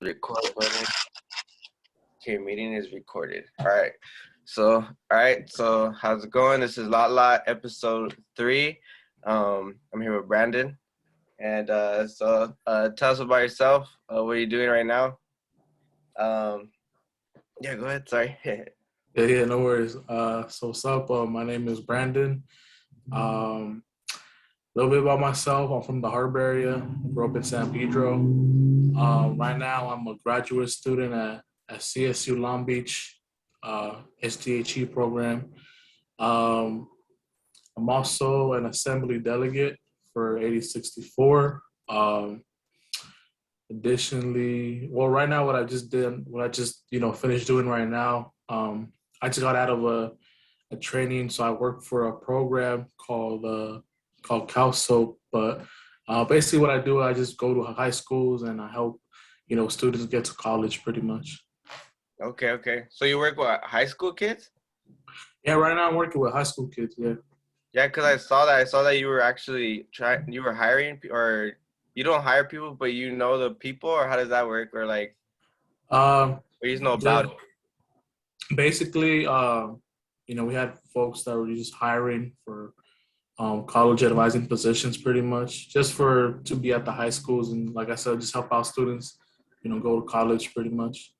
Record button. Okay, meeting is recorded. All right. So how's it going? This is LOTLOT episode 3. I'm here with Brandon. And tell us about yourself. What are you doing right now? Yeah, go ahead. Sorry. Yeah, no worries. So what's up? My name is Brandon. A little bit about myself. I'm from the Harbor area. Grew up in San Pedro. Right now, I'm a graduate student at CSU Long Beach STHE program. Um, I'm also an assembly delegate for 8064. Additionally, well, right now, what I just finished doing right now, I just got out of a training. So I work for a program called CalSoap. But basically, what I do, I just go to high schools and I help students get to college, pretty much. Okay. So you work with high school kids? Yeah, right now I'm working with high school kids. Yeah. Yeah, because I saw that. I saw that you were actually you were hiring, or you don't hire people, but you know the people, or how does that work? Or like, Um, or you just know about just it? basically, we had folks that were just hiring for college advising positions, pretty much, just for to be at the high schools and, like I said, just help out students, go to college, pretty much.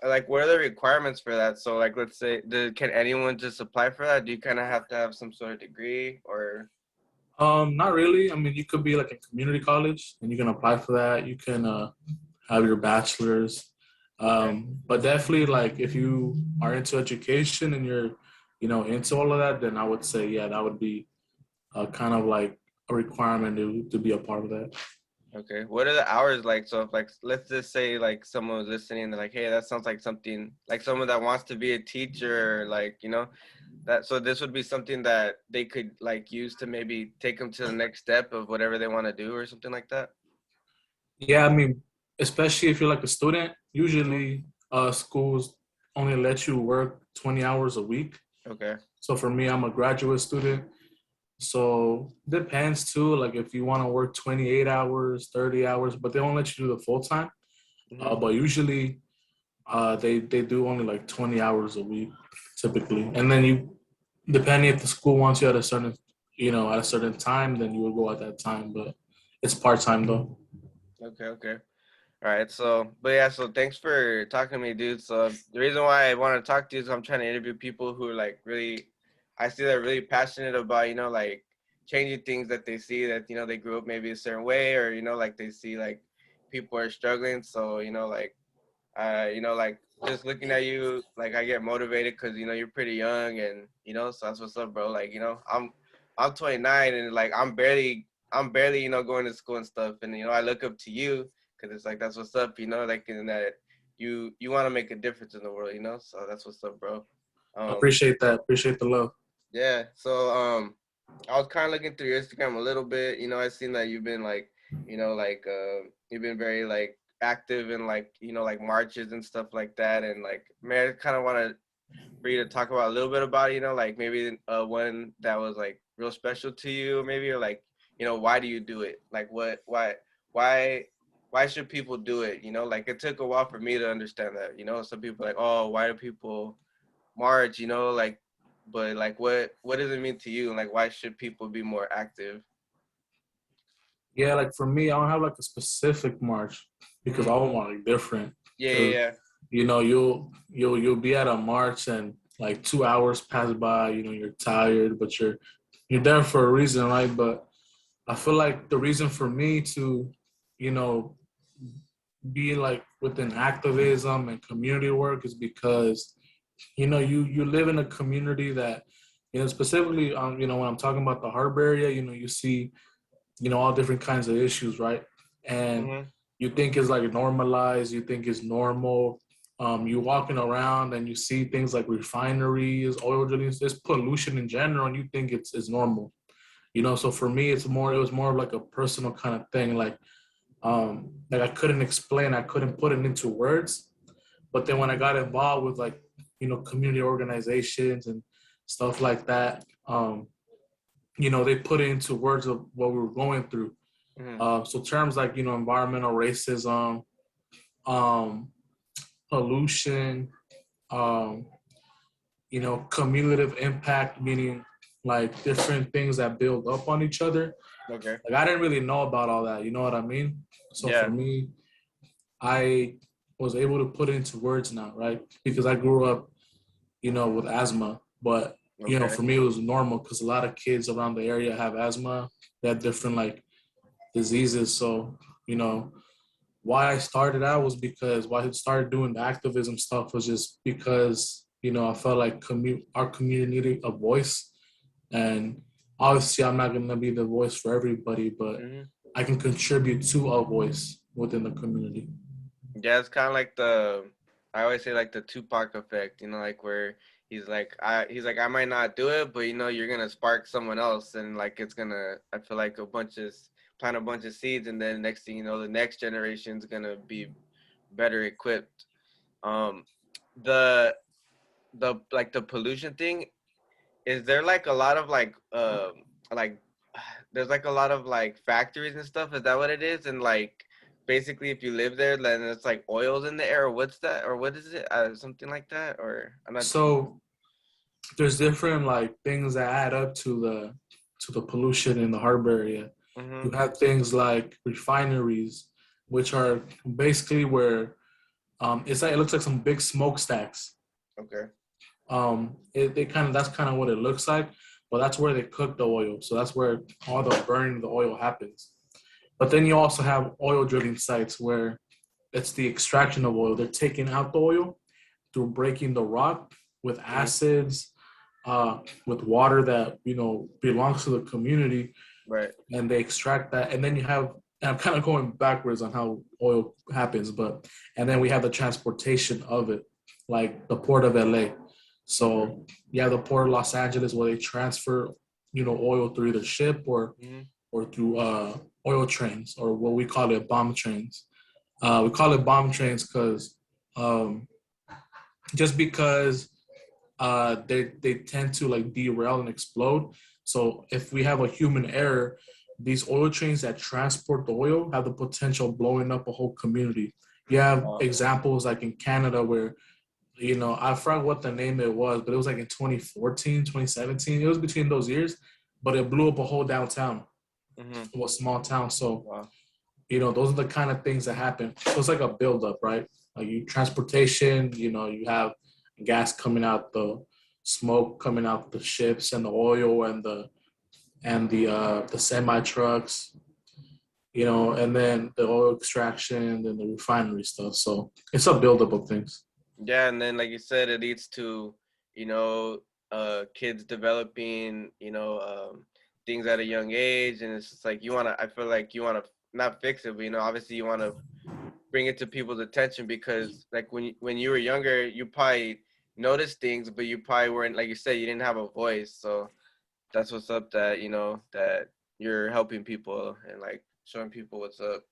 Like, what are the requirements for that? So, like, let's say, can anyone just apply for that? Do you kind of have to have some sort of degree, or? Not really. I mean, you could be like in community college and you can apply for that. You can have your bachelor's. Okay. But definitely, like, if you are into education and you're, into all of that, then I would say, yeah, that would be kind of like a requirement to be a part of that. Okay. What are the hours like? So, if, like, let's just say, like, someone was listening, and they're like, hey, that sounds like something, like someone that wants to be a teacher, like, that. So this would be something that they could like use to maybe take them to the next step of whatever they want to do, or something like that. Yeah, I mean, especially if you're like a student, Mhm. usually schools only let you work 20 hours a week. Okay. So for me, I'm a graduate student. So depends too, like if you want to work 28 hours, 30 hours, but they won't let you do the full time. Hmm. But usually they do only like 20 hours a week typically. And then depending if the school wants you at a certain time, then you will go at that time. But it's part time though. Okay. All right, but yeah, so thanks for talking to me, dude. So the reason why I want to talk to you is I'm trying to interview people who are like really, I see they're really passionate about, like changing things that they see that, they grew up maybe a certain way, or, like they see like people are struggling. So, like just looking at you, like I get motivated because, you're pretty young, and, so that's what's up, bro. Like, I'm 29, and like I'm barely, going to school and stuff. And, I look up to you because it's like, that's what's up, like in that you want to make a difference in the world, so that's what's up, bro. Um, Appreciate that. Appreciate the love. yeah. So I was kind of looking through your Instagram a little bit. I seen that you've been like, you've been very like active in like, like marches and stuff like that. And like, man, I kind of want to for you to talk about a little bit about, like maybe one that was like real special to you, maybe, or like, why do you do it? Like, why, why should people do it? Like it took a while for me to understand that. Some people are like, oh, why do people march, like, but like what does it mean to you, and like why should people be more active? Yeah, like for me, I don't have like a specific march because Hmm. all of them are like different. Yeah, Because yeah, you'll be at a march and like 2 hours pass by. You're tired, but you're there for a reason, right? But I feel like the reason for me to, you know, be like within activism and community work is because you live in a community that specifically when I'm talking about the harbor area, you see all different kinds of issues, right? And yeah. you think it's like normalized, you think it's normal. You walking around and you see things like refineries, oil drilling, there's pollution in general, and you think it's normal. So for me, it was more of like a personal kind of thing. Like I couldn't explain, I couldn't put it into words. But then when I got involved with like, community organizations and stuff like that, they put it into words of what we were going through. Hmm. So terms like environmental racism, um, pollution, um, cumulative impact, meaning like different things that build up on each other. Okay. Like I didn't really know about all that. You know what I mean? So for Yeah. me, I was able to put it into words now, right? Because I grew up, with asthma, but Okay. for me it was normal because a lot of kids around the area have asthma. They have different like diseases. So you know, why I started out was because why I started doing the activism stuff was just because I felt like our community needed a voice, and obviously I'm not gonna be the voice for everybody, but Hmm. I can contribute to a voice within the community. Yeah, it's kind of like I always say like the Tupac effect, like where he's like, I might not do it, but you're gonna spark someone else, and like it's gonna, I feel like plant a bunch of seeds, and then next thing you know, the next generation's gonna be better equipped. Um, the the pollution thing, is there like a lot of like there's like a lot of like factories and stuff? Is that what it is? And like basically, if you live there, then it's like oils in the air. Or what's that? Or what is it? Something like that? Or I'm not too. So there's different like things that add up to the pollution in the harbor area. You Mhm. have things like refineries, which are basically where it looks like some big smokestacks. Okay. That's kind of what it looks like, but that's where they cook the oil. So that's where all the burning the oil happens. But then you also have oil drilling sites where it's the extraction of oil. They're taking out the oil through breaking the rock with Mhm. acids, with water that belongs to the community, Right. and they extract that. And then you have, and I'm kind of going backwards on how oil happens, and then we have the transportation of it, like the port of LA. Okay. So you have the port of Los Angeles where they transfer, oil through either ship Mhm. or through oil trains, or what we call it bomb trains. We call it bomb trains um, just because they tend to like derail and explode. So if we have a human error, these oil trains that transport the oil have the potential of blowing up a whole community. You have Wow. examples like in Canada where I forgot what the name it was, but it was like in 2014, 2017. It was between those years, but it blew up a whole downtown, Mhm. a small town. So Wow. those are the kind of things that happen. So it's like a buildup, right? Like you transportation, you have gas coming out, the smoke coming out the ships, and the oil and the semi trucks, and then the oil extraction and the refinery stuff. So it's a buildup of things. Yeah, and then like you said, it leads to, you know, kids developing, things at a young age, and it's just like I feel like you wanna not fix it, but obviously you wanna bring it to people's attention, because like when you were younger, you probably noticed things, but you probably weren't, like you said, you didn't have a voice. So that's what's up, that that you're helping people and like showing people what's up.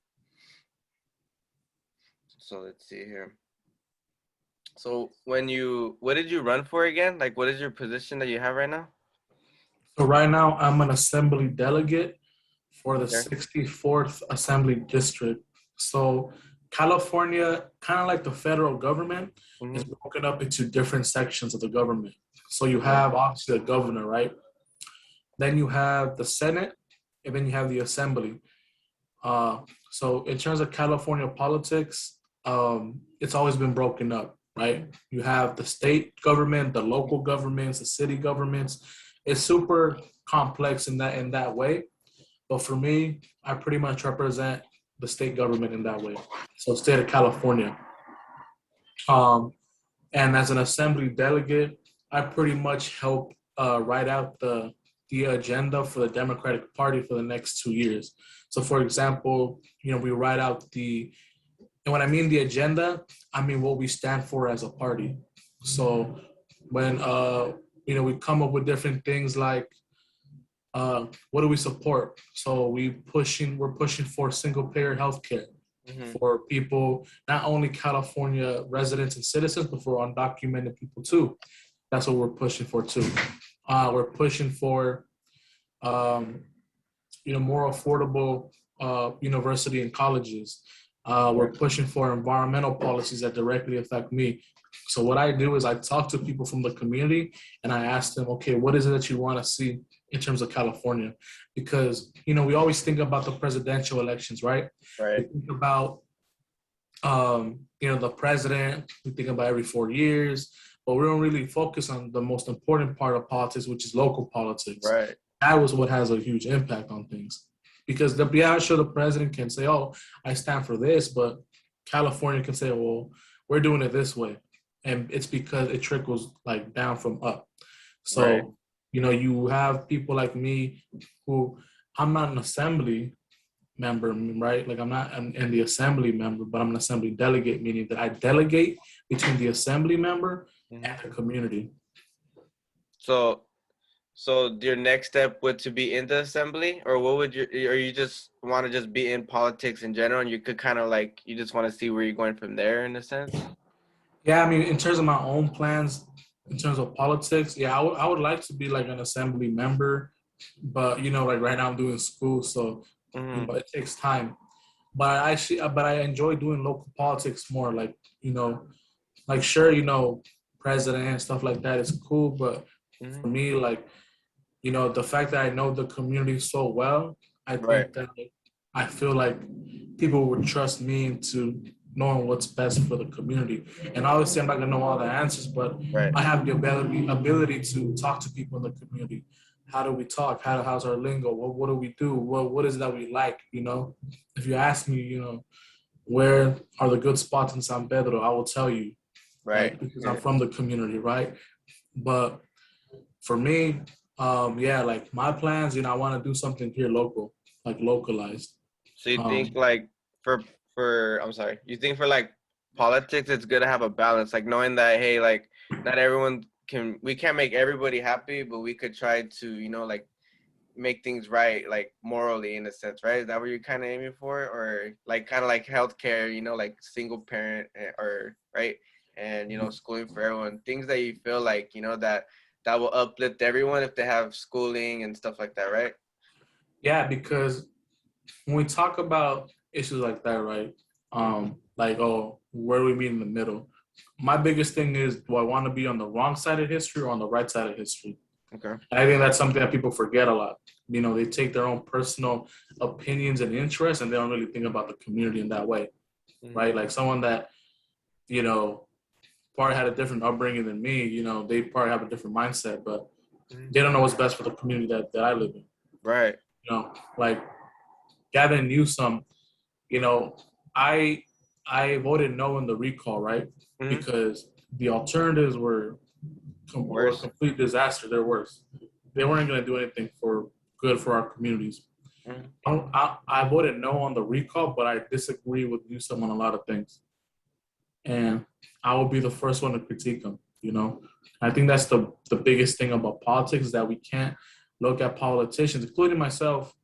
So let's see here. So what did you run for again? Like, what is your position that you have right now? So right now I'm an assembly delegate for the Okay. 64th Assembly District. So California, kind of like the federal government, is Mm-hmm. broken up into different sections of the government. So you Okay. have obviously the governor, right? Then you have the Senate, and then you have the Assembly. So in terms of California politics, it's always been broken up, right? You have the state government, the local governments, the city governments. It's super complex in that way. But for me, I pretty much represent the state government in that way. So state of California. Um, and as an assembly delegate, I pretty much help write out the agenda for the Democratic Party for the next 2 years. So, for example, we write out and when I mean the agenda, I mean what we stand for as a party. So, when we come up with different things like what do we support? So we're pushing for single payer healthcare Mm-hmm. for people, not only California residents and citizens, but for undocumented people too. That's what we're pushing for too. We're pushing for more affordable university and colleges. We're pushing for environmental policies that directly affect me. So what I do is I talk to people from the community and I ask them, okay, what is it that you want to see in terms of California? Because, we always think about the presidential elections, right? We Right. think about, the president, we think about every 4 years, but we don't really focus on the most important part of politics, which is local politics. Right. That was what has a huge impact on things. Because yeah, sure, the president can say, "Oh, I stand for this," but California can say, "Well, we're doing it this way," and it's because it trickles like down from up. Right. So you have people like me who I'm not an assembly member, right? Like I'm not in the assembly member, but I'm an assembly delegate, meaning that I delegate between the assembly member and Hmm. the community. So, so your next step would to be in the assembly, or what would you, or you just want to just be in politics in general, and you could kind of like you just want to see where you're going from there in a sense? Yeah, I mean, in terms of my own plans, in terms of politics, yeah, I would like to be like an assembly member, but like right now I'm doing school, so Hmm. it takes time. But I enjoy doing local politics more. Like sure, president and stuff like that is cool, but Hmm. for me, like the fact that I know the community so well, I Right. think that I feel like people would trust me into knowing what's best for the community. And obviously, I'm not gonna know all the answers, but Right. I have the ability to talk to people in the community. How do we talk? How's our lingo? What do we do? What is it that we like? If you ask me, where are the good spots in San Pedro, I will tell you, Right. like because I'm from the community, right? But for me, yeah, like my plans, I want to do something here local, like localized. So you think Um, like for I'm sorry, you think for like politics it's good to have a balance, like knowing that hey, like not everyone can we can't make everybody happy, but we could try to, like make things right, like morally in a sense, right? Is that what you're kind of aiming for? Or like kind of like healthcare, like single parent or right? And schooling for everyone, things that you feel like, that will uplift everyone if they have schooling and stuff like that, right? yeah, because when we talk about issues like that, right? Like, oh, where do we meet in the middle? My biggest thing is, do I want to be on the wrong side of history or on the right side of history? Okay. And I think that's something that people forget a lot. They take their own personal opinions and interests, and they don't really think about the community in that way, Hmm. right? Like someone that you know probably had a different upbringing than me. They probably have a different mindset, but Hmm. they don't know what's best for the community that I live in. Right. Like Gavin Newsom, you know, I I voted no in the recall, right? Hmm. Because the alternatives were a Worse. complete disaster. They're worse. They weren't going to do anything for good for our communities. Hmm. I voted no on the recall, but I disagree with Newsom on a lot of things, and I will be the first one to critique him. I think that's the biggest thing about politics is that we can't look at politicians, including myself,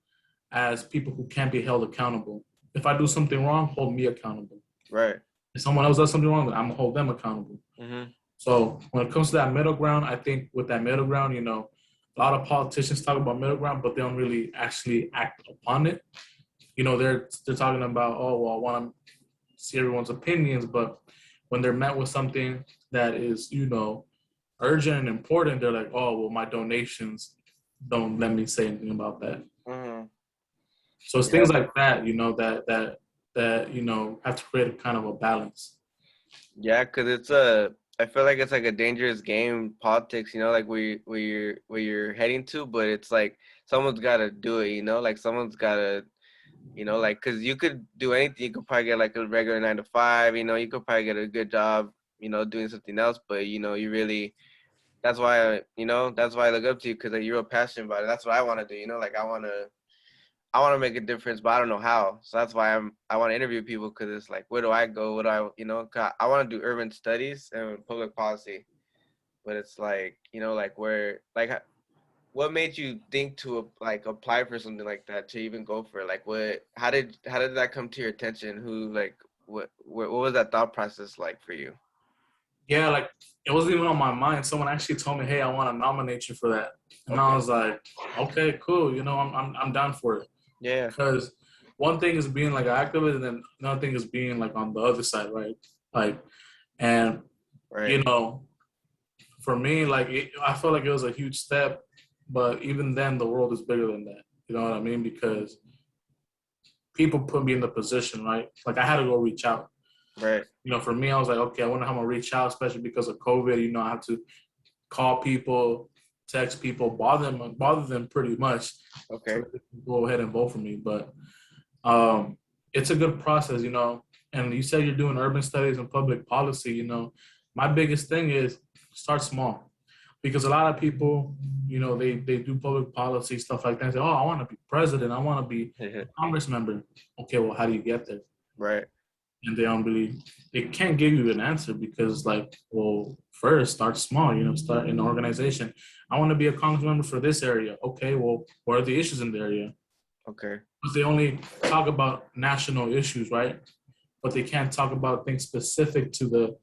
as people who can't be held accountable. If I do something wrong, hold me accountable. Right. If someone else does something wrong, then I'm gonna hold them accountable. Hmm. So when it comes to that middle ground, I think with that middle ground, a lot of politicians talk about middle ground, but they don't really actually act upon it. They're talking about, oh well, I want to see everyone's opinions, but when they're met with something that is, urgent and important, they're like, oh well, my donations don't let me say anything about that. Hmm. So it's Yeah. things like that, that have to create a kind of a balance. Yeah, because I feel like it's like a dangerous game, politics, like where you're heading to, but it's like someone's got to do it, like someone's got to, like, because you could do anything. You could probably get like a regular 9 to 5, you could probably get a good job, doing something else, but, you really, that's why I look up to you because like, you're real passionate about it. That's what I want to do, like I want to make a difference, but I don't know how. So that's why I want to interview people because it's like, where do I go? What do I, 'cause I want to do urban studies and public policy, but it's like, like where, like, what made you think to like apply for something like that to even go for it? Like, how did that come to your attention? Who, like, what was that thought process like for you? Yeah, like it wasn't even on my mind. Someone actually told me, "Hey, I want to nominate you for that," and I Okay. was like, "Okay, cool. I'm down for it." Yeah. Because one thing is being like an activist, and then another thing is being like on the other side, right? Like, and Right. you know, for me, like I felt like it was a huge step, but even then, the world is bigger than that. You know what I mean? Because people put me in the position, right? Like I had to go reach out. Right. For me, I was like, okay, I wonder how I'm gonna reach out, especially because of COVID. I have to call people, text people, bother them pretty much, so Okay. that they can go ahead and vote for me. But um, it's a good process. And you said you're doing urban studies and public policy. My biggest thing is start small, because a lot of people, they do public policy stuff like that. And say, oh, I want to be president. I want to be a Congress member. Okay, well, how do you get there? Right. And they can't give you an answer because, like, well, first start small. Start in an organization. I want to be a Congress member for this area. Okay, well, what are the issues in the area? Okay. Because they only talk about national issues, right? But they can't talk about things specific to the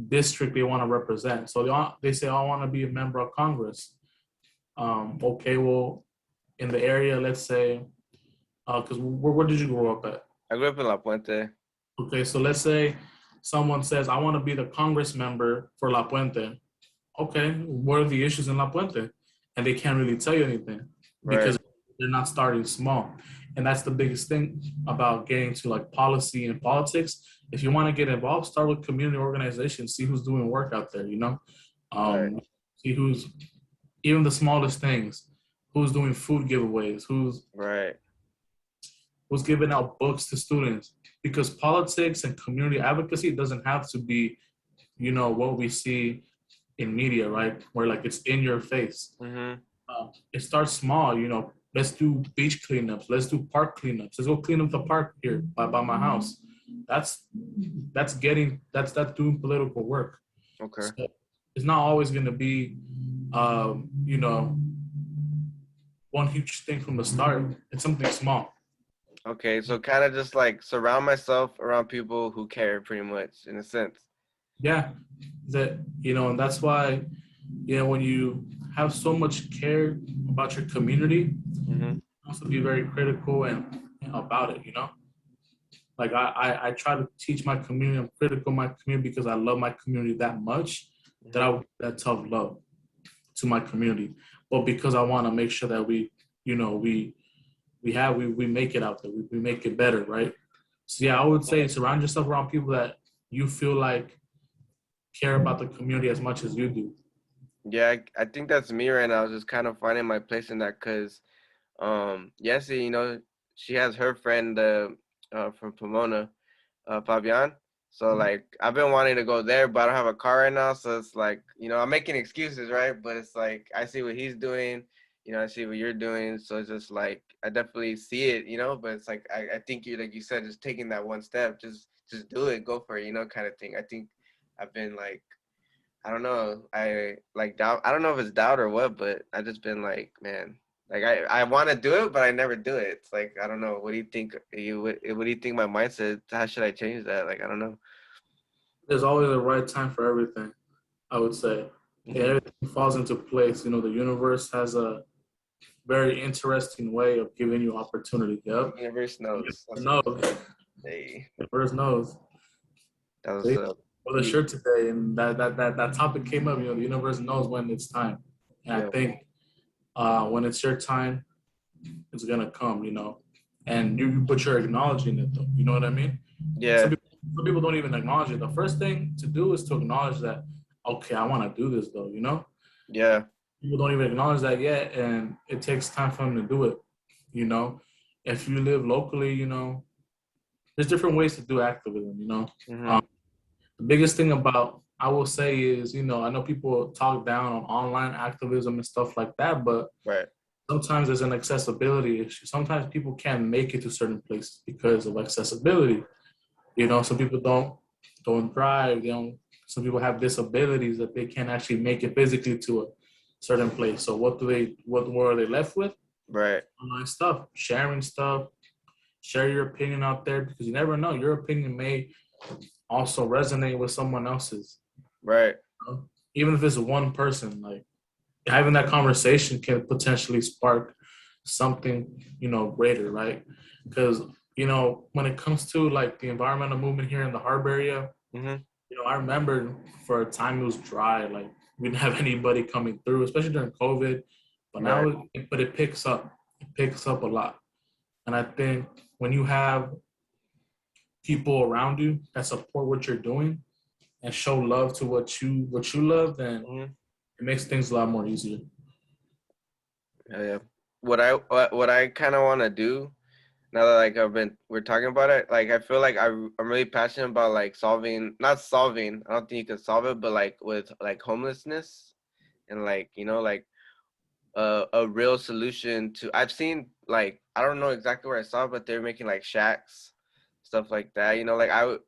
district they want to represent. So they say, oh, I want to be a member of Congress. Okay, well, in the area, let's say, because where did you grow up at? I grew up in La Puente. Okay, so let's say someone says, I want to be the Congress member for La Puente. Okay, what are the issues in La Puente? And they can't really tell you anything Right. because they're not starting small. And that's the biggest thing about getting to like policy and politics. If you want to get involved, start with community organizations, see who's doing work out there. Right. See who's even the smallest things, who's doing food giveaways, Right. who's giving out books to students. Because politics and community advocacy doesn't have to be, what we see in media, right? Where like it's in your face. Mm-hmm. It starts small. Let's do beach cleanups. Let's do park cleanups. Let's go clean up the park here by my house. That's doing political work. Okay. So it's not always going to be, um, you know, one huge thing from the start. It's something small. Okay. So kind of just like surround myself around people who care, pretty much, in a sense. Yeah, and that's why, when you have so much care about your community, Mm-hmm. also be very critical and about it. Like I try to teach my community. I'm critical of my community because I love my community that much that I Mm-hmm. would give that tough love to my community. But because I want to make sure that we make it out there. We make it better, right? So yeah, I would say surround yourself around people that you feel like care about the community as much as you do. Yeah, I think that's me right now. Just kind of finding my place in that, cause Yessie, she has her friend from Pomona, Fabian. So like I've been wanting to go there, but I don't have a car right now. So it's like, I'm making excuses, right? But it's like I see what he's doing, I see what you're doing. So it's just like I definitely see it, but it's like I think you, like you said, just taking that one step, just do it, go for it, kind of thing. I think I've been like, I don't know, I like doubt. I don't know if it's doubt or what, but I just been like, man, like I want to do it, but I never do it. It's like I don't know. What do you think? What do you think my mindset? How should I change that? Like I don't know. There's always a right time for everything, I would say. Yeah, Hmm. everything falls into place. The universe has a very interesting way of giving you opportunity. Yep. Universe knows. The That's what knows. they say. Hey, The universe knows. that was See? For the deep. shirt today, and that topic came up. The universe knows when it's time, and I Yeah. think when it's your time, it's gonna come. And but you're acknowledging it though. You know what I mean? Yeah. Some people don't even acknowledge it. The first thing to do is to acknowledge that, okay, I want to do this though. Yeah. People don't even acknowledge that yet, and it takes time for them to do it. You know, if you live locally, there's different ways to do activism. Hmm. The biggest thing about I will say is, I know people talk down on online activism and stuff like that, but Right. sometimes there's an accessibility issue. Sometimes people can't make it to certain places because of accessibility. Some people don't drive. They don't. Some people have disabilities that they can't actually make it physically to a certain place. So what are they left with? Right. Online stuff, sharing stuff, share your opinion out there because you never know. Your opinion may also resonate with someone else's. Right. Even if it's one person, like having that conversation can potentially spark something, greater, right? Because when it comes to like the environmental movement here in the harbor area, Mm-hmm. I remember for a time it was dry. Like we didn't have anybody coming through, especially during COVID. But Right. now, but it picks up. It picks up a lot. And I think when you have people around you that support what you're doing and show love to what you love, then Mm-hmm. it makes things a lot more easier. Yeah, yeah. What I kind of want to do now that like we're talking about it, like I feel like I'm really passionate about like not solving, I don't think you can solve it, but like with like homelessness and like like a real solution to. I've seen like I don't know exactly where I saw it, but they're making like shacks, stuff like that. Like I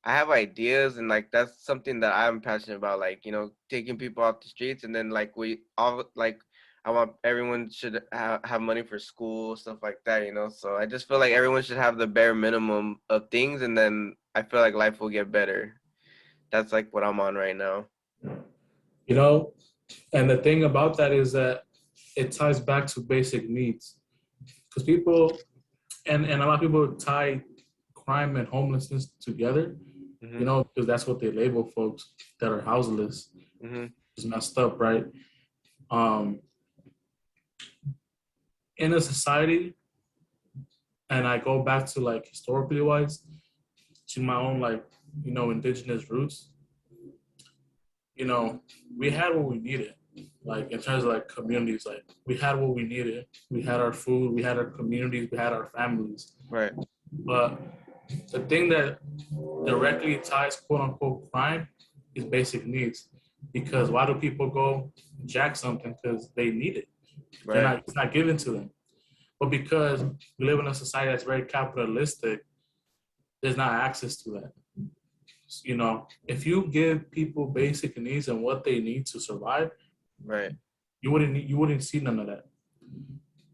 have ideas, and like that's something that I'm passionate about. Like taking people off the streets, and then like we all like I want everyone should have money for school, stuff like that. So I just feel like everyone should have the bare minimum of things, and then I feel like life will get better. That's like what I'm on right now. You know, and the thing about that is that it ties back to basic needs because people and a lot of people tie crime and homelessness together. Mhm. Because that's what they label folks that are houseless. Mhm. It's messed up, right? Um, in a society, and I go back to like historically wise, to my own like indigenous roots. You know, we had what we needed. Like in terms of like communities, like we had what we needed. We had our food, we had our communities, we had our families. Right. But the thing that directly ties quote unquote crime is basic needs. Because why do people go jack something? Because they need it. Right. It's not given to them. But because we live in a society that's very capitalistic, there's not access to that. If you give people basic needs and what they need to survive, Right. you wouldn't see none of that.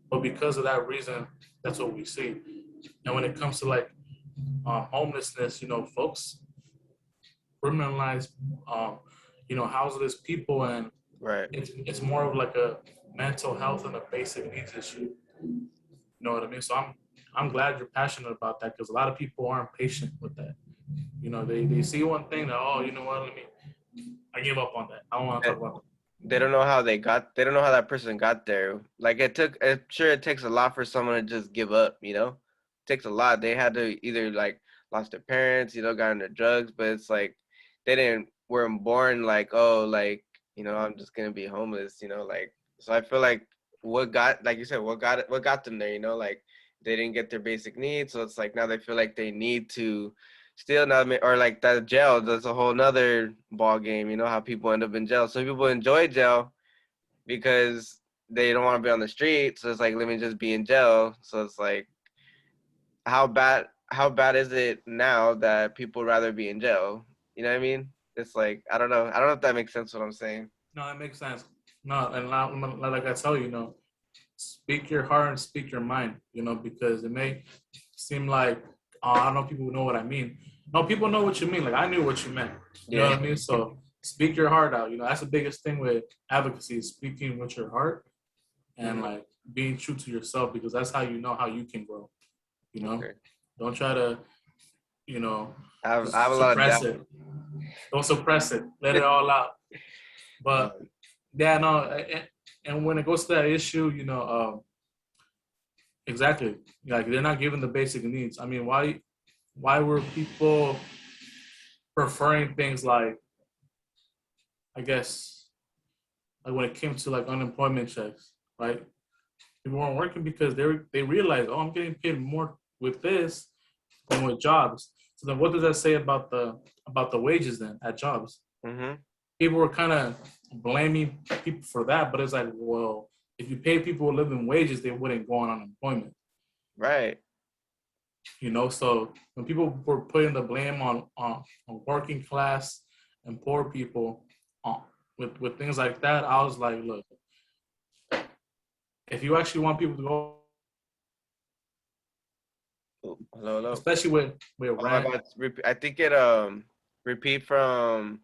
But because of that reason, that's what we see. And when it comes to like homelessness, folks criminalize, houseless people, and Right. it's more of like a mental health and a basic needs issue. You know what I mean? So I'm glad you're passionate about that because a lot of people aren't patient with that. They see one thing that, oh, you know what? I give up on that. I don't want to Eh, talk about They don't know how they don't know how that person got there. Like I'm sure it takes a lot for someone to just give up, It takes a lot. They had to either like lost their parents, got into drugs, but it's like they weren't born like, oh, like, I'm just gonna be homeless, like. So I feel like like you said, what got them there, like they didn't get their basic needs, so it's like now they feel like they need to still not, or like that jail, that's a whole nother ball game. How people end up in jail. Some people enjoy jail because they don't want to be on the street, so it's like, let me just be in jail. So it's like, how bad is it now that people rather be in jail? You know what I mean? It's like, I don't know if that makes sense what I'm saying. No, that makes sense. No, and like I tell you, speak your heart and speak your mind, because it may seem like, oh, I don't know if people know what I mean. No, people know what you mean. Like I knew what you meant. You know Yeah. what I mean? So speak your heart out. That's the biggest thing with advocacy is speaking with your heart and Hmm. like being true to yourself because that's how you know how you can grow. You know, Okay. don't try to, you know, I have a lot of suppress doubt. it. Don't suppress it. Let it all out. But Um, yeah, no, and when it goes to that issue, exactly, like they're not given the basic needs. I mean, why were people preferring things like, I guess, like when it came to like unemployment checks, right? People weren't working because they realized, oh, I'm getting paid more with this than with jobs. So then, what does that say about the wages then at jobs? mhm. People were kind of blaming people for that, but it's like, well, if you pay people living wages, they wouldn't go on unemployment. Right. So when people were putting the blame on working class and poor people uh, with things like that, I was like, look, if you actually want people to go, Oh, hello, hello. especially with Oh my rent, God. I think it repeat from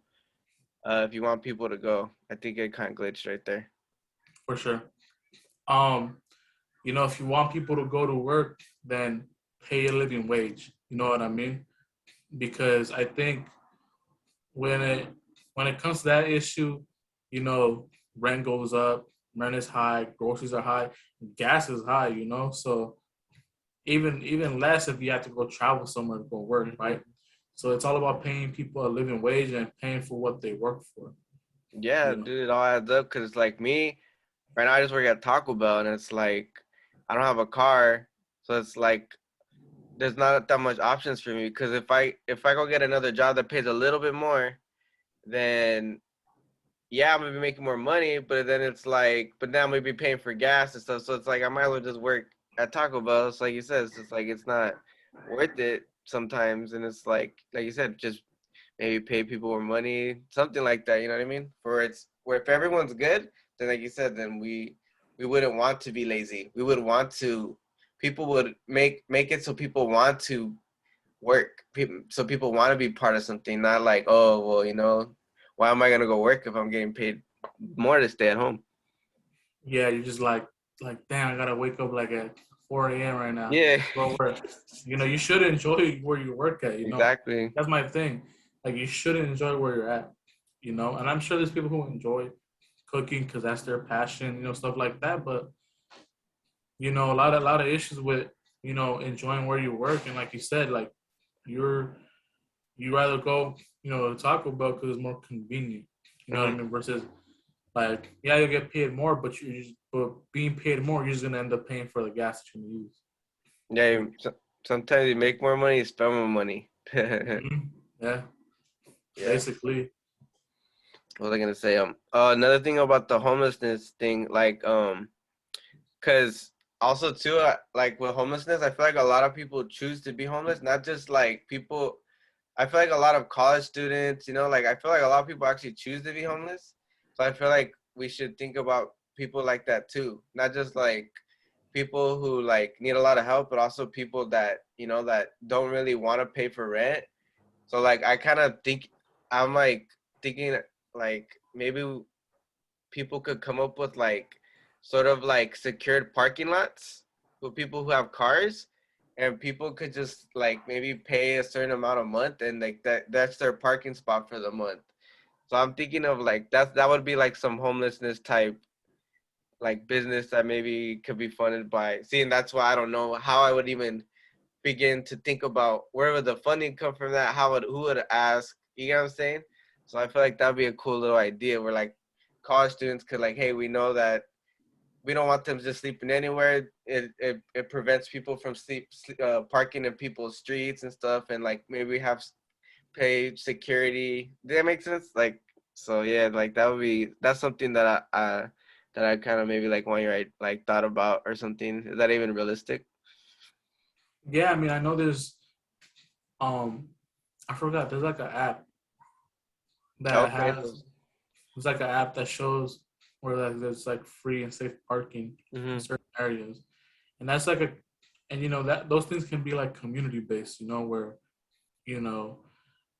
if you want people to go. I think it kind of glitched right there. for sure. Um, if you want people to go to work, then pay a living wage. You know what I mean? Because I think when it when it comes to that issue, you know, rent goes up, rent is high, groceries are high, gas is high, you know. So even less if you have to go travel somewhere to go work, Hmm. right? So it's all about paying people a living wage and paying for what they work for, Yeah, you know. dude, it all adds up because like me, right now I just work at Taco Bell and it's like I don't have a car, so it's like there's not that much options for me because if I go get another job that pays a little bit more, then yeah, I'm gonna be making more money, but then it's like, but now I'm gonna be paying for gas and stuff. So it's like I might as well just work at Taco Bell. It's like you said, it's just like it's not worth it sometimes, and it's like you said, just maybe pay people more money, something like that. You know what I mean? For it's where if everyone's good, then like you said, then we wouldn't want to be lazy. We would want to. People would make it so people want to work. People, so people want to be part of something, not like, oh well, why am I gonna go work if I'm getting paid more to stay at home? Yeah, you're just like damn, I gotta wake up like at 4 a.m. right now. Yeah, Go work. You know, you should enjoy where you work at, you know. exactly. That's my thing. Like you should enjoy where you're at, you know. And I'm sure there's people who enjoy cooking because that's their passion, you know, stuff like that. But you know, a lot of issues with, you know, enjoying where you work. And like you said, like you're you rather go, you know, to Taco Bell because it's more convenient. You know what I Hmm. mean? Versus like, yeah, you'll get paid more, but but being paid more, you're just gonna end up paying for the gas that you use. Yeah, You sometimes you make more money, you spend more money. Yeah, Yeah. basically. What was I gonna say? Another thing about the homelessness thing, like, cause also too, like with homelessness, I feel like a lot of people choose to be homeless, not just like people. I feel like a lot of college students, like I feel like a lot of people actually choose to be homeless. So I feel like we should think about people like that too, not just like people who like need a lot of help, but also people that that don't really want to pay for rent. So like I kind of think I'm like thinking like maybe people could come up with like sort of like secured parking lots for people who have cars, and people could just like maybe pay a certain amount a month, and like that's their parking spot for the month. So I'm thinking of like that would be like some homelessness type like business that maybe could be funded by seeing. That's why I don't know how I would even begin to think about where would the funding come from, that how would who would ask, you know what I'm saying? So I feel like that'd be a cool little idea where like college students could like, hey, we know that we don't want them just sleeping anywhere. It prevents people from parking in people's streets and stuff, and like maybe we have pay security. Does that make sense? Like, so yeah, like that's something that I kind of maybe like want you right like thought about or something. Is that even realistic? Yeah, I mean, I know um, I forgot. There's like an app that Okay. has. There's like an app that shows where like there's like free and safe parking in Mm-hmm. certain areas, and that's like a, and you know that those things can be like community based. You know where you know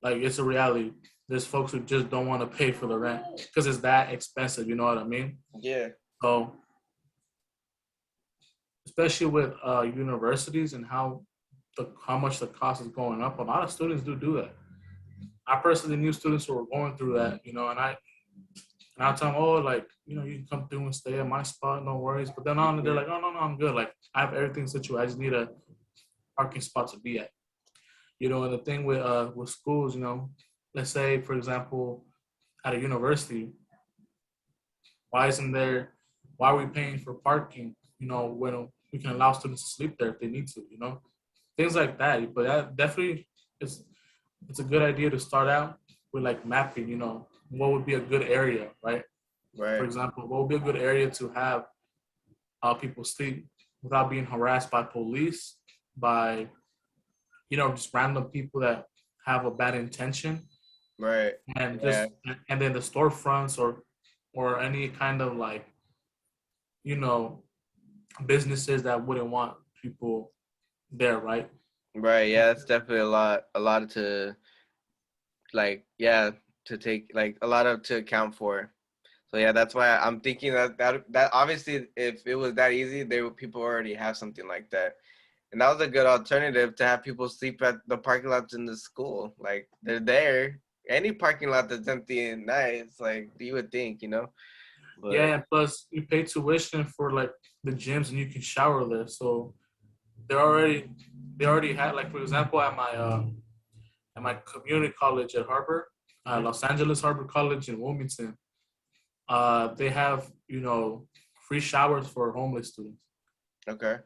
like it's a reality. There's folks who just don't want to pay for the rent because it's that expensive. You know what I mean? Yeah. So especially with universities and how much the cost is going up, a lot of students do that. I personally knew students who were going through that, you know, and I tell them, oh, like, you know, you can come through and stay at my spot, no worries. But then on, they're Yeah. like, oh, no, no, I'm good. Like, I have everything situated. I just need a parking spot to be at. You know, and the thing with schools, you know, let's say, for example, at a university, why isn't there, why are we paying for parking, you know, when we can allow students to sleep there if they need to, you know? Things like that. But that definitely is, it's a good idea to start out with like mapping, you know, what would be a good area, right? For Right. example, what would be a good area to have people sleep without being harassed by police, by you know just random people that have a bad intention, Right. and Yeah. just and then the storefronts or any kind of like you know businesses that wouldn't want people there, right? Right. Yeah. That's definitely a lot to like. Yeah. To take like a lot of to account for. So yeah, that's why I'm thinking that obviously if it was that easy, people already have something like that. And that was a good alternative to have people sleep at the parking lots in the school. Like they're there. Any parking lot that's empty at night, it's like you would think, you know. But Yeah, and plus you pay tuition for like the gyms and you can shower there. So they're already they already had, like, for example, at my community college at Harbor, Los Angeles Harbor College in Wilmington, they have, free showers for homeless students. okay,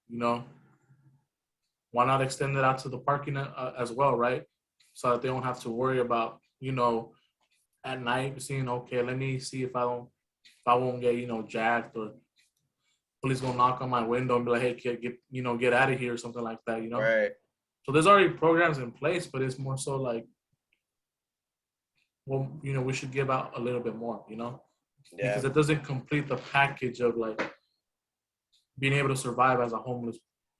You know, why not extend it out to the parking as well, right? So that they don't have to worry about, at night seeing, okay, let me see if I won't get, jacked, or police gonna knock on my window and be like, hey kid, get out of here or something like that. right, So there's already programs in place, but it's more so like, well, we should give out a little bit more, yeah. because it doesn't complete the package of like being able to survive as a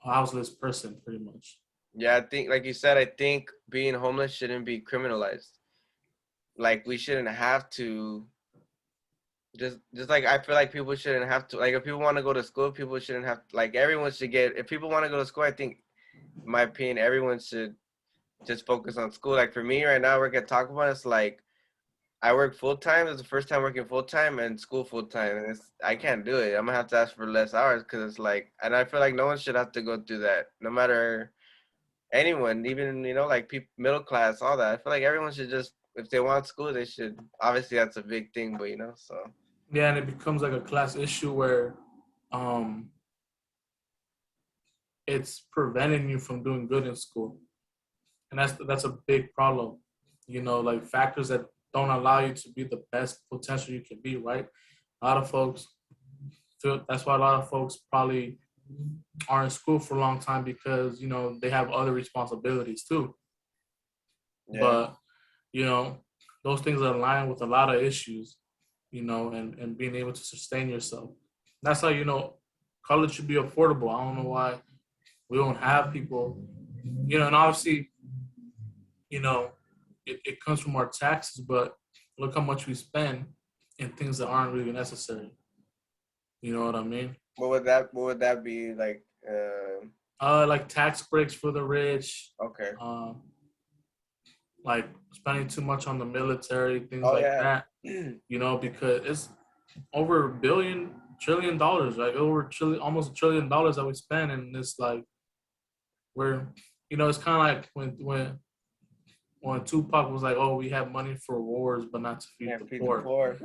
houseless person, pretty much. Yeah, I think, like you said, I think being homeless shouldn't be criminalized. Like we shouldn't have to. Just like I feel like people shouldn't have to. Like if people want to go to school, people shouldn't have. Like everyone should get. If people want to go to school, I think, in my opinion, everyone should just focus on school. Like for me right now, I work at Taco Bell. It's like I work full time. It's the first time working full time and school full time, and I can't do it. I'm gonna have to ask for less hours because it's like, and I feel like no one should have to go through that, no matter anyone, even like people middle class, all that. I feel like everyone should just, if they want school, they should. Obviously, that's a big thing, but so Yeah, and it becomes like a class issue where um it's preventing you from doing good in school, and that's a big problem. Like factors that don't allow you to be the best potential you can be. Right? A lot of folks feel that's why a lot of folks probably are in school for a long time because they have other responsibilities too. yeah, But you know those things are aligned with a lot of issues. And being able to sustain yourself. That's how college should be affordable. I don't know why we don't have people. And obviously, you know, it comes from our taxes, but look how much we spend in things that aren't really necessary. You know what I mean? what would that be like? Like tax breaks for the rich, Okay. um, like spending too much on the military, things Oh like yeah. that. Because it's over $1 trillion, like over trillion, almost $1 trillion that we spend, and it's like we're, it's kind of like when Tupac was like, "Oh, we have money for wars, but not to feed Yeah, the feed the poor." poor.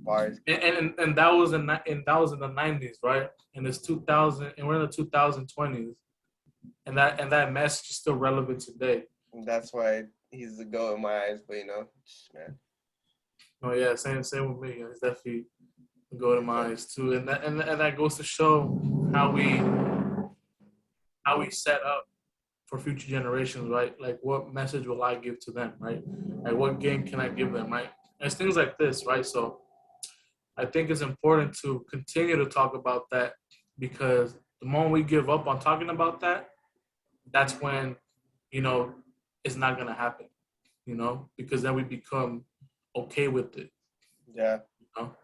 Bars. And that was in the '90s, right? And it's 2000, and we're in the 2020s, and that message is still relevant today. And that's why he's the goat in my eyes. But man. Oh yeah, same with me. It's definitely go to my eyes too, and that goes to show how we set up for future generations, right? Like, what message will I give to them, right? Like, what game can I give them, right? And it's things like this, right? So I think it's important to continue to talk about that, because the moment we give up on talking about that, that's when, you know, it's not going to happen, because then we become okay with it, Yeah. you know?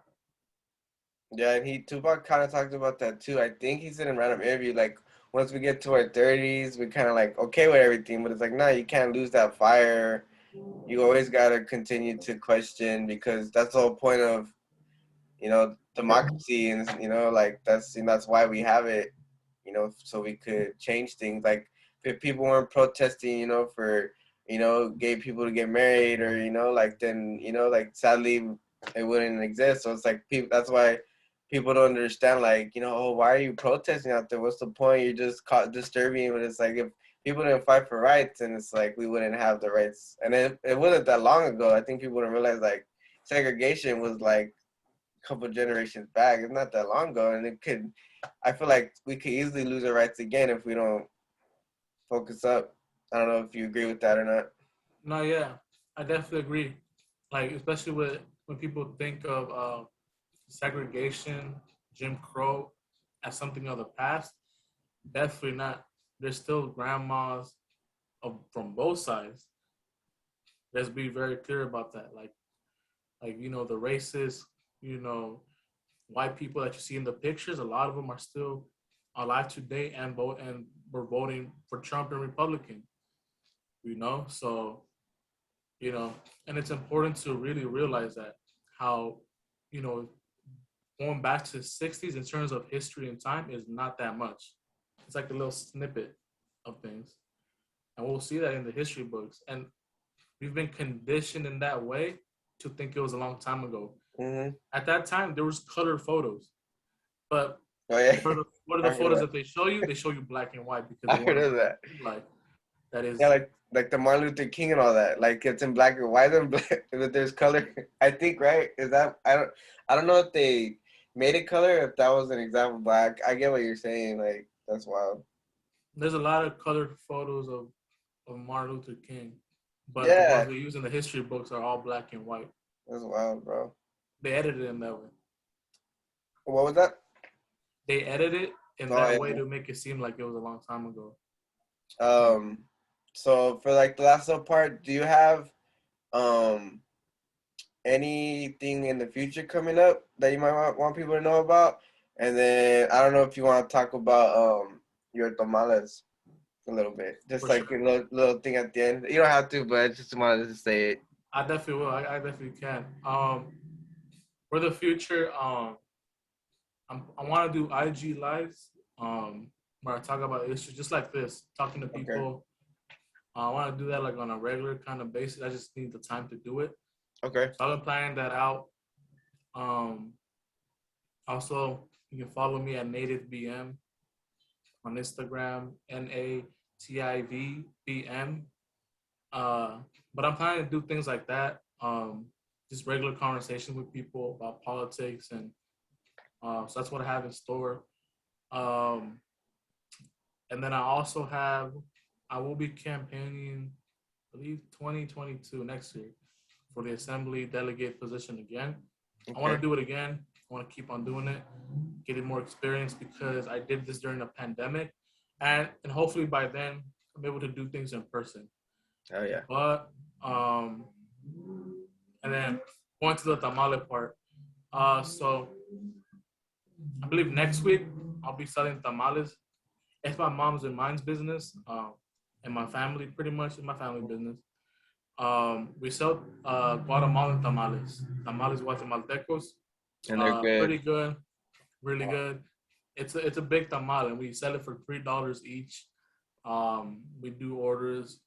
Yeah, and Tupac kind of talked about that too. I think he said in a random interview, like once we get to our 30s, we kind of like okay with everything, but it's like, no, you can't lose that fire. You always gotta continue to question because that's the whole point of democracy, and like that's why we have it, so we could change things. Like if people weren't protesting, for gay people to get married, or like then like sadly it wouldn't exist. So it's like people. That's why people don't understand. Like oh, why are you protesting out there? What's the point? You're just caught disturbing. But it's like if people didn't fight for rights, and it's like we wouldn't have the rights. And it wasn't that long ago. I think people wouldn't realize like segregation was like couple generations back. It's not that long ago, and I feel like we could easily lose our rights again if we don't focus up. I don't know if you agree with that or not. No, yeah, I definitely agree. Like, especially when people think of segregation, Jim Crow as something of the past, definitely not. There's still grandmas from both sides. Let's be very clear about that. Like the racist, you know, white people that you see in the pictures, a lot of them are still alive today, and were voting for Trump and Republican. So and it's important to really realize that how you know going back to the 60s in terms of history and time is not that much. It's like a little snippet of things. And we'll see that in the history books. And we've been conditioned in that way to think it was a long time ago. Mm-hmm. At that time, there was color photos. But Oh yeah, what are I the heard photos that. that they show you? They show you black and white because I they want heard to of that. like that Yeah, is like the Martin Luther King and all that. Like it's in black and white and black, but there's color. I think right. Is that I don't know if they made it color. If that was an example black, I get what you're saying. Like that's wild. there's a lot of colored photos of Martin Luther King, but the ones Yeah, they use in the history books are all black and white. that's wild, bro. They edited it in that way. What was that? They edited it in Oh that way yeah. to make it seem like it was a long time ago. Um. So for like the last little part, do you have um anything in the future coming up that you might want people to know about? And then I don't know if you want to talk about your tamales a little bit, just For like a sure. little thing at the end. You don't have to, but I just wanted to say it. I definitely will. I definitely can. For the future, I want to do IG lives, where I talk about issues just like this, talking to Okay. people. I want to do that like on a regular kind of basis. I just need the time to do it. Okay. So I've been planning that out. Um, Also, you can follow me at Native BM on Instagram, NATIVBM. But I'm planning to do things like that. Just regular conversations with people about politics, and so that's what I have in store. Um, and then I will be campaigning, I believe 2022 next year for the assembly delegate position again. I want Okay. to do it again. I want to keep on doing it, getting more experience because I did this during the pandemic, and hopefully by then I'm able to do things in person. Oh yeah. But and then going to the tamale part. So I believe next week I'll be selling tamales. It's my mom's and mine's business, and my family pretty much. It's my family business. We sell Guatemalan tamales, tamales guatemaltecos. And they're good. Pretty good, really good. It's a big tamal, and we sell it for $3 each. We do orders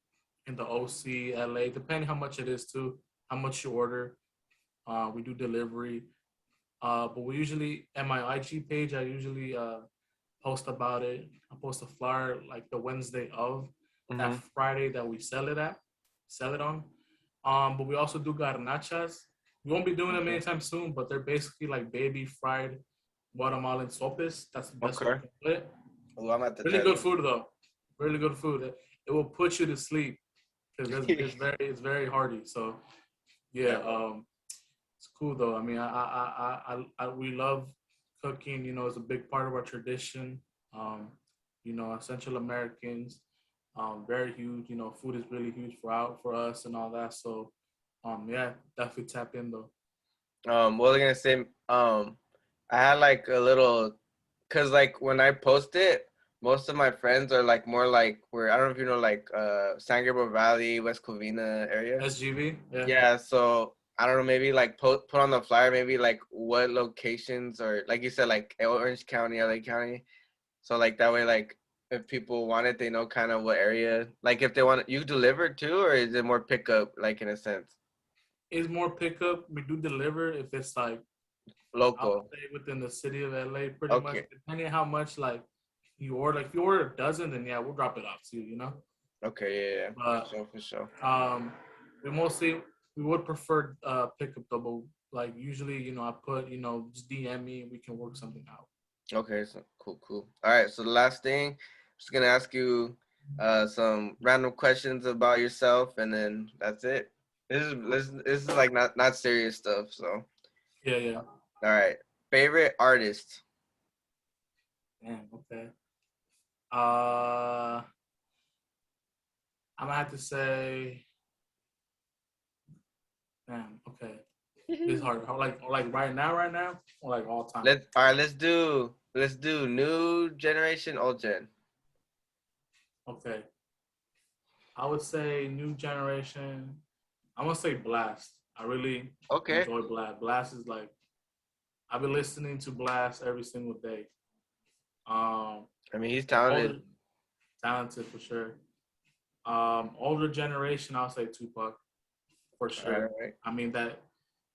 in the OC, LA, depending how much it is too, how much you order. We do delivery. But we usually at my IG page, I usually post about it. I post a flyer like the Wednesday of that Mm-hmm. Friday that we sell it on. But we also do garnachas. We won't be doing them Okay. anytime soon, but they're basically like baby fried Guatemalan sopes. That's the best way I Okay. can put it. Well, I'm at the Really try good those. food though. Really good food. It will put you to sleep because it's very hearty. So yeah, Yeah, bro. it's cool though. I mean, we love cooking. It's a big part of our tradition. Central Americans, very huge. Food is really huge for us and all that. So, yeah, definitely tap in though. What was I gonna say? I had like a little, cause like when I post it, most of my friends are like more like where I don't know if you know like San Gabriel Valley, West Covina area. SGV, yeah. Yeah, so I don't know, maybe like put on the flyer, maybe like what locations or like you said, like Orange County, LA County. So like that way, like if people want it, they know kind of what area. Like if they want you deliver too, or is it more pickup, like in a sense, It's more pickup. We do deliver if it's like I'll local? say within the city of LA, pretty much. Okay, Depending on how much like you order, like if you order a dozen, then yeah, we'll drop it off to you. okay, yeah, yeah, for But sure, for sure. um, we would prefer pickup double. Like usually, I put just DM me, we can work something out. Okay, so cool, cool. All right, so the last thing, just gonna ask you some random questions about yourself, and then that's it. This is like not serious stuff. So, Yeah, yeah. all right, favorite artist. Damn. Okay. Uh, I'm gonna have to say, damn. Okay. This is hard. Like right now, or like all time. All right. Let's do new generation, old gen. Okay. I would say new generation. I'm gonna say Blast. I really Okay. enjoy Blast. Blast is like I've been listening to Blast every single day. I mean, he's Older, talented. talented for sure. Older generation, I'll say Tupac for All right, sure. all right. I mean that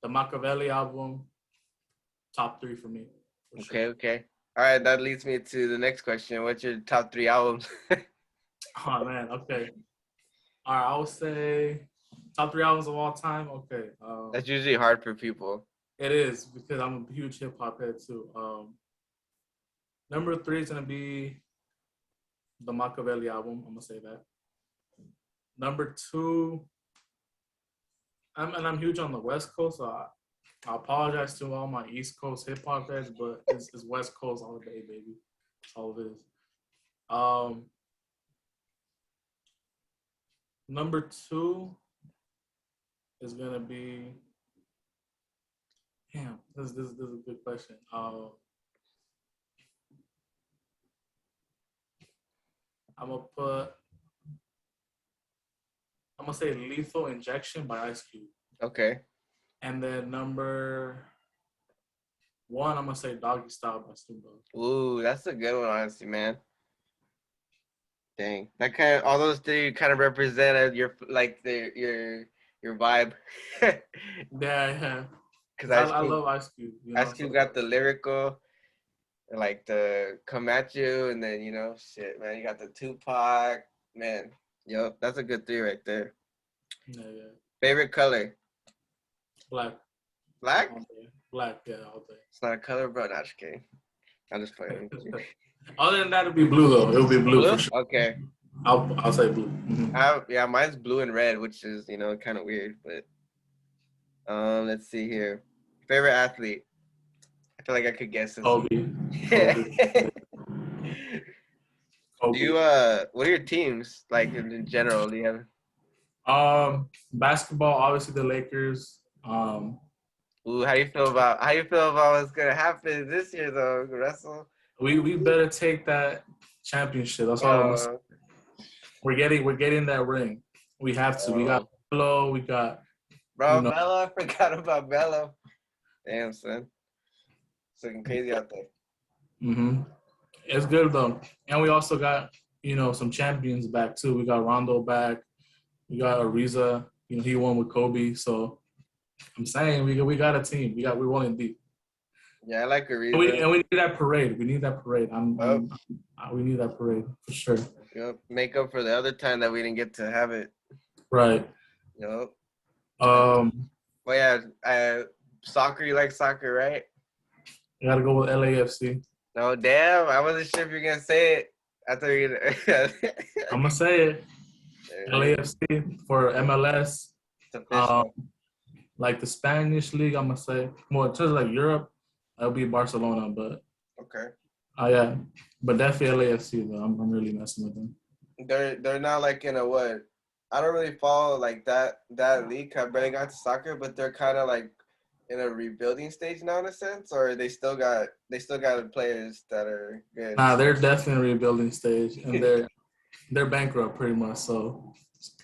the Machiavelli album, top three for me for sure. Okay, okay. All right, that leads me to the next question. What's your top 3 albums? Oh man, okay. All right, I would say top three albums of all time. Okay, That's usually hard for people. it is because I'm a huge hip hop head too. Number three is gonna be the Machiavelli album. I'm gonna say that. Number two, I'm huge on the West Coast, so I apologize to all my East Coast hip hop heads, but it's West Coast all day, baby. That's all it is. Number two is gonna be. Damn, this is a good question. I'm gonna put. I'm gonna say Lethal Injection by Ice Cube. Okay. And then number one, I'm gonna say Doggy Style by Snoop Dogg. Ooh, that's a good one, honestly, man. Dang, that kind of all those three kind of represented your like your vibe. Yeah. Because I love Ice Cube, Ice so Cube got the lyrical, and like the come at you, and then shit, man, you got the Tupac, man. Yo, that's a good three right there. yeah. Favorite color? Black. Black? All day. Black, yeah, all day. It's not a color, bro. Not just kidding. I'm just playing. Other than that, it'll be blue though. It'll be blue for sure. Okay. I'll say blue. Mm-hmm. Yeah, mine's blue and red, which is kind of weird, but let's see here. Favorite athlete? I feel like I could guess this. Kobe. Do you what are your teams like in general? Do you have Basketball, obviously the Lakers. Ooh, how you feel about what's gonna happen this year though, Russell? We better take that championship. That's all I'm gonna say. Uh, We're getting that ring. We have to. We got Melo. We got bro, Melo, I forgot about Melo. Damn, son. It's looking crazy out there. Mm-hmm. It's good though, and we also got some champions back too. We got Rondo back. We got Ariza. He won with Kobe. So I'm saying we got a team. We're rolling deep. Yeah, I like Ariza. And we need that parade. We need that parade. We need that parade for sure. Yep. Make up for the other time that we didn't get to have it. Right. Yep. Well, yeah. Soccer. You like soccer, right? You gotta go with LAFC. No, damn. I wasn't sure if you're gonna say it. I thought you were gonna. I'm gonna say it. LAFC for MLS. Like the Spanish league, I'm gonna say. Well, in terms of like Europe, that'll be Barcelona, but okay. Yeah, but definitely LAFC though. I'm really messing with them. They're not like in a what? I don't really follow like that league. I barely got to soccer, but they're kind of like in a rebuilding stage now in a sense, or they still got players that are good. Nah, they're definitely rebuilding stage, and they're bankrupt pretty much. So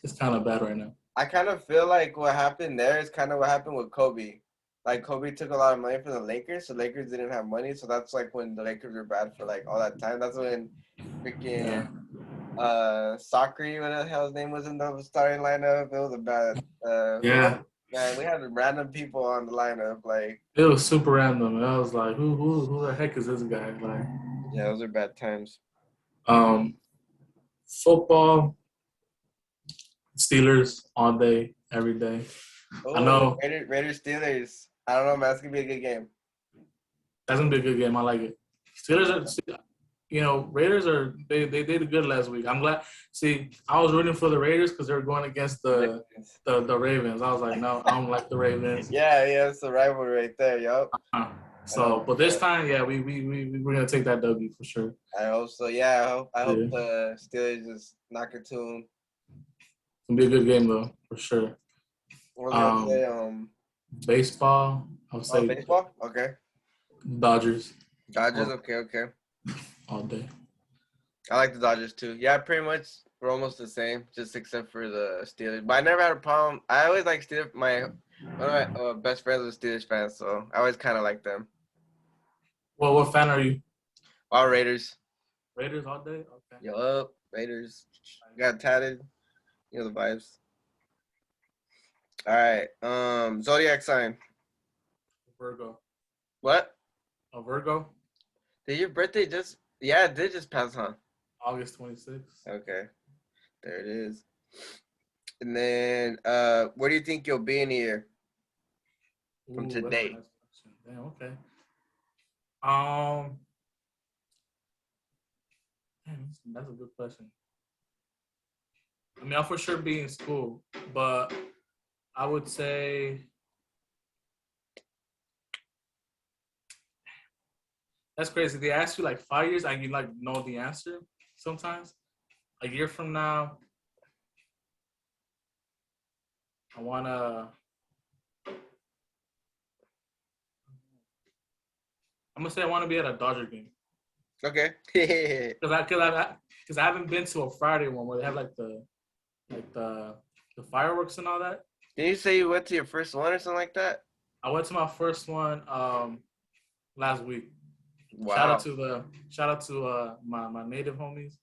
it's kind of bad right now. I kind of feel like what happened there is kind of what happened with Kobe. Like Kobe took a lot of money from the Lakers, so Lakers didn't have money. So that's like when the Lakers were bad for like all that time. That's when freaking Soccer, whatever the hell his name was in the starting lineup. It was a bad. Man, we had random people on the lineup. Like it was super random. And I was like, who the heck is this guy? Like, yeah, those are bad times. Football. Steelers all day, every day. Oh, I know. Raiders Steelers. I don't know, man. That's gonna be a good game. That's gonna be a good game. I like it. Steelers are, Raiders are they did good last week. I'm glad. See, I was rooting for the Raiders because they were going against the Ravens. I was like, no, I don't like the Ravens. Yeah, it's the rivalry right there, yo. But this time, yeah, we're gonna take that W for sure. I hope so. Yeah, I hope the Steelers just knock it to them. It'll be a good game though, for sure. Baseball. I'll say baseball. Okay. Dodgers. Okay. All day. I like the Dodgers too. Yeah, pretty much we're almost the same, just except for the Steelers. But I never had a problem. I always like Steelers. One of my best friends was Steelers fans, so I always kind of like them. Well, what fan are you? All Raiders. Raiders all day. Okay. Yup, Raiders. Got tatted. You know the vibes. All right. Zodiac sign. Virgo. What? A Virgo. Did your birthday just? Yeah, it did just pass, huh? August 26th. Okay, there it is. And then, where do you think you'll be in a year from Ooh, that's a today? nice question. Damn. Okay. Um. Man, that's a good question. I mean, I'll for sure be in school, but I would say that's crazy. They ask you like 5 years and you like know the answer sometimes. A year from now, I wanna. I'm gonna say I want to be at a Dodger game Okay. because I haven't been to a Friday one where they have like the fireworks and all that. Did you say you went to your first one or something like that? I went to my first one last week. Wow. Shout out to my native homies.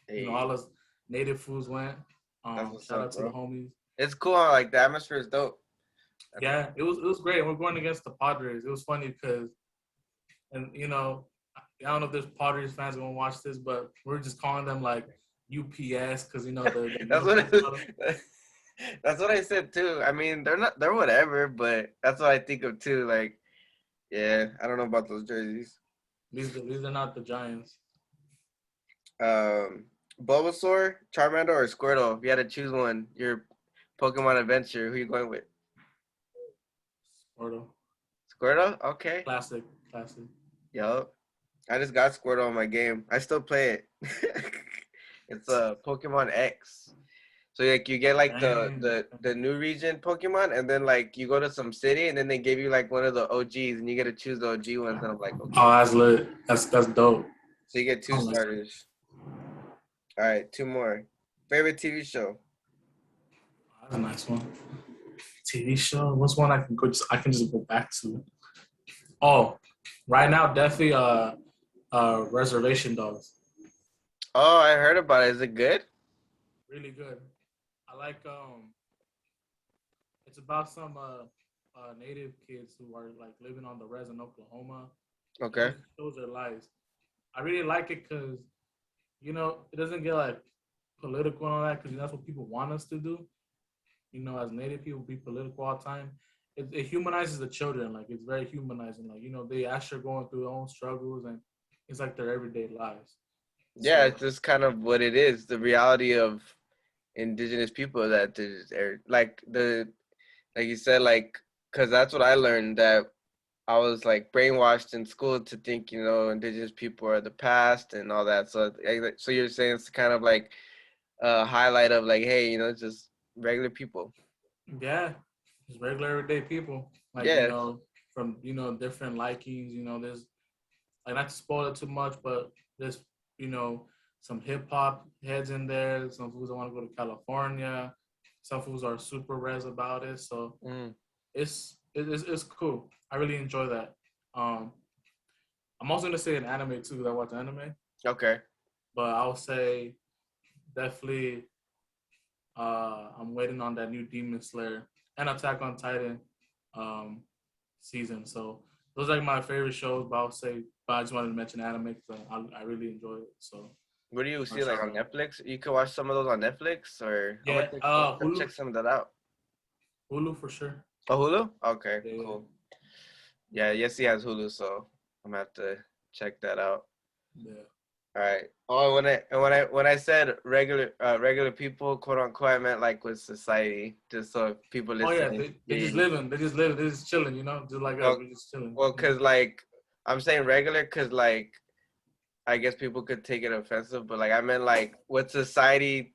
You know, Hey, all us native foods went. that's what's Shout out up, to the bro. homies. It's cool. Like the atmosphere is dope. Yeah, it was great. We're going against the Padres. It was funny because, and you know, I don't know if there's Padres fans gonna watch this, but we're just calling them like UPS because you know the That's what uniforms. that's what I said too. I mean, they're whatever, but that's what I think of too. Like, yeah, I don't know about those jerseys. These are not the Giants. Um, Bulbasaur, Charmander, or Squirtle? If you had to choose one, your Pokemon adventure, who you going with? Squirtle, Squirtle? Okay. classic, classic. Yup. I just got Squirtle on my game. I still play it. It's a Pokemon X. So like you get like Dang. the new region Pokemon, and then like you go to some city, and then they give you like one of the OGs, and you get to choose the OG ones. And I'm like, Oh, okay. that's lit. That's dope. So you get two Oh, starters. All right, two more. Favorite TV show? that's a nice one. TV show. What's one I can just go back to? Oh, right now definitely Reservation Dogs. Oh, I heard about it. Is it good? Really good. I like it's about some native kids who are like living on the res in Oklahoma. It Okay. just shows their lives. I really like it because you know it doesn't get like political and all that because that's what people want us to do. You know, as native people, be political all the time. It humanizes the children. Like it's very humanizing. Like you know, they actually are going through their own struggles and it's like their everyday lives. Yeah, So it's just kind of what it is. The reality of indigenous people that are like like you said, like because that's what I learned that I was like brainwashed in school to think, indigenous people are the past and all that. So you're saying it's kind of like a highlight of like, hey, just regular people. yeah, just regular everyday people. Like you Yeah. know, from you know different likings. You know, there's like not to spoil it too much, but there's you know some hip hop heads in there. Some fools that want to go to California. Some fools are super res about it. So Mm. it's cool. I really enjoy that. Um, I'm also gonna say an anime too because I watch anime, Okay. but I'll say definitely I'm waiting on that new Demon Slayer and Attack on Titan um, season. So those are like my favorite shows. But I just wanted to mention anime because I really enjoy it. So What do you my see like shout on out. Netflix? You can watch some of those on Netflix, or Yeah, I'm gonna check some of that out. Hulu for sure. Oh, Hulu? Okay, Yeah, cool. Yeah, yes, he has Hulu, so I'm gonna have to check that out. yeah. All right. Oh, when I said regular people, quote unquote, I meant like with society, just so people Oh yeah, listening. they just living. They just living. They just chilling. You know, just like us. Well, We're just chilling. well, You know? cause like I'm saying regular, cause like I guess people could take it offensive, but like I meant like what society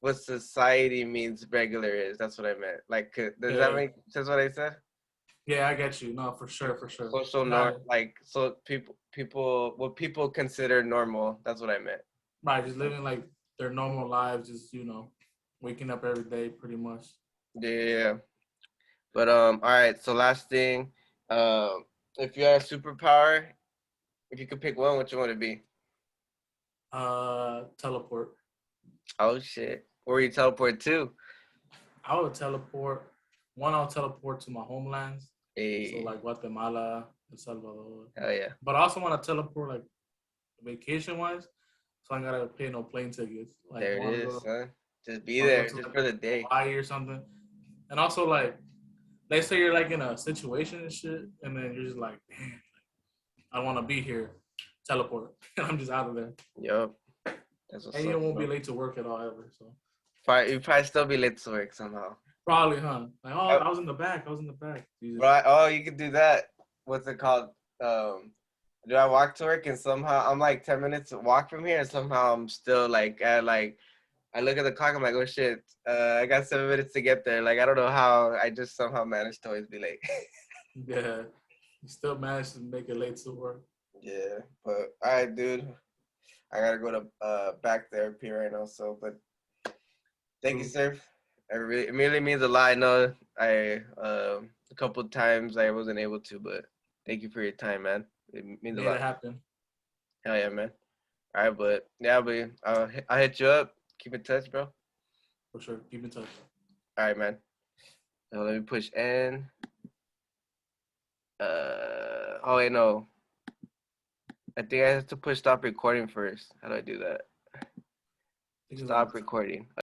means regular is. That's what I meant. Like, does that Yeah, make sense? What I said? yeah. I get you. No, for sure, for sure. Social norm, Nah, like so people what people consider normal. That's what I meant. Right, just living like their normal lives, just waking up every day, pretty much. Yeah. But all right. So last thing, if you had a superpower, if you could pick one, which one would it be? Teleport. Oh shit. Where you teleport to? I would teleport. One, I'll teleport to my homelands, so Hey, like Guatemala, El Salvador. hell yeah. But I also want to teleport like vacation wise, so I gotta pay no plane tickets. Like There I it want to is, go, son. Just be want to go there, to just like for the day. Hawaii or something. And also like, let's say you're like in a situation and shit, and then you're just like, damn, I want to be here. Teleport, and I'm just out of there. Yup. That's what's And you up, won't be bro. late to work at all ever. So You probably still be late to work somehow. probably, huh? Like, oh, Uh, I was in the back. I was in the back. Jesus. Right. Oh, you could do that. What's it called? Do I walk to work and somehow I'm like 10 minutes walk from here and somehow I'm still like at like I look at the clock, I'm like, oh shit, I got 7 minutes to get there. Like I don't know how I just somehow managed to always be late. Yeah, you still managed to make it late to work. Yeah, but all right, dude. I gotta go to back therapy right now. So, but thank you, True. sir. It really means a lot. I know a couple of times I wasn't able to, but thank you for your time, man. It means a Made it lot. happen. Hell yeah, man. All right, but yeah, but I'll hit you up. Keep in touch, bro. For sure. Keep in touch. All right, man. So let me push N. Oh wait, no. I think I have to push stop recording first. How do I do that? I think it's on Stop recording.